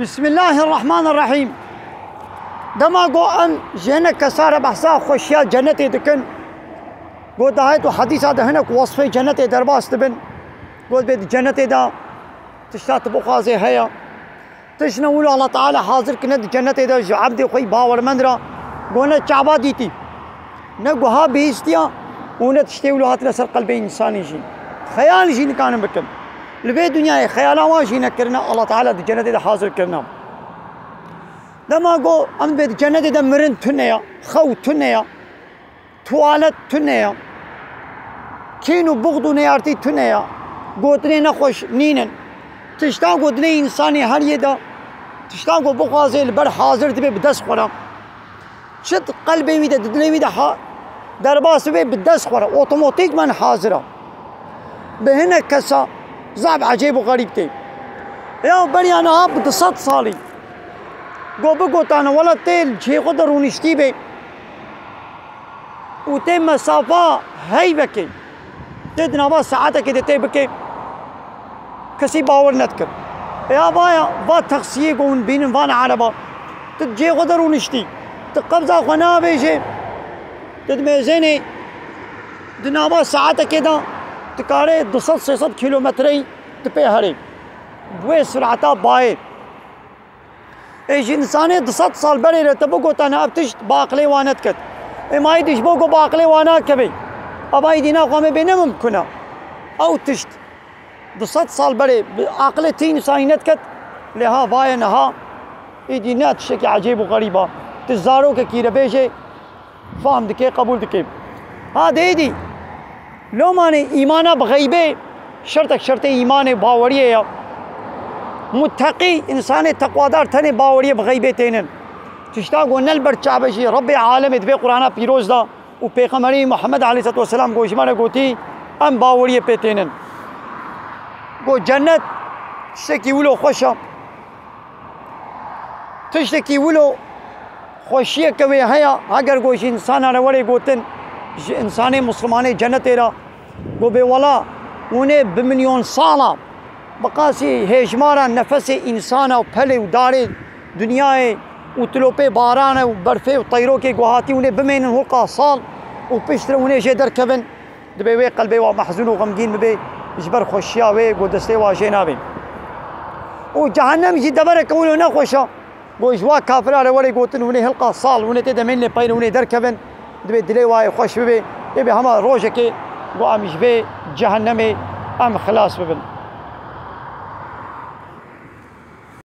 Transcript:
بسم الله الرحمن الرحيم. دما گو ام جنة كسارة بحثا خوشيا جنة دكن گو دهيت وحديثة دهنك وصفة جنة درباس تبن گو بيد جنة دا تشتات بقازي هيا تشنولو الله تعالى حاضر كند جنة دا جو عبد خوي باور من را گونا چعبا ديتي نگو ها بيستيا ونا تشتولو هات لسر قلب انساني جي خيال جي نكان بكم لبي دنيا خيالا واجي نكرنا الله تعالى جنة دا حاضر كرنا دما گو ام بيد جنة دا مرن تنيا خو تنيا توالت تنيا كينو بغضو نيارتي تنيا گوتني نخوش نينن تشتا گودني انساني هر يدا تشتا گو بقازي البر حاضر دبي بدس خورا شد قلبي ويدا دلي ويدا درباس بي بدس خورا اوتوماتيك من حاضره بهنا كسا زعب عجيب وغريب تي يا بري انا اب 100 صالي گو بگو تانا ولا تيل جي قدر ونشتي بي وتي مسافة هاي بكي تدنا با ساعتك دتي بكي كسي باور نتكر يا بايا با تخسيه قون بين فانا عربا تجي قدر ونشتي تقبضا خنا بيجي تدميزيني دنا با ساعتك كده تكاري 200 كيلومتري تبي هري بوي سرعتا باي ايش انساني 200 صال بري رتبوكو تانا ابتشت باقلي وانتكت ما يدش بوكو باقلي وانا كبي ابا يدينا قومي بينا ممكنه او تشت 200 صال بري عقلتين ساينتكت لها باي نها يدينا تشكي عجيب وغريبه تزارو كيره بيجي فهم دكي قبول دكي هذا ايدي لو ماني ايمانا بغيبه شرطك شرط ايمان باوريه متقي انسان تقوادار ثاني باوريه بغيبه تينن تشتا گو نل بر چابشي رب عالم دبي قرانا پیروز دا و پیغمبري محمد عليه الصلاه والسلام گو شماره گوتي ام باوريه پتينن گو جنت تشتكي ولو خوشا تشتكي ولو خوشيه كوي هيا اگر گوش انسان انا وري گوتن انسان مسلمان جنت را گو بي ولا ونه بمليون سالا بقاسي هجمارا نفس انسان و پل و دار دنيا وتلوبي بارانه وبرفه وطيروكي قوهاتي وني بمين هوقا صال وبشتر وني جدر كبن دبي وي قلبي ومحزون وغمجين بي جبر خوشيا وي قدستي واجينا بي وجهنم جي دبرك ولو نخوشا بوجوا كافر على ولي قوتن وني هلقا صال وني تدمين لي بين وني در كبن دبي دلي واي خوش بي يبي هما روجكي قو ام جبي جهنمي ام خلاص ببن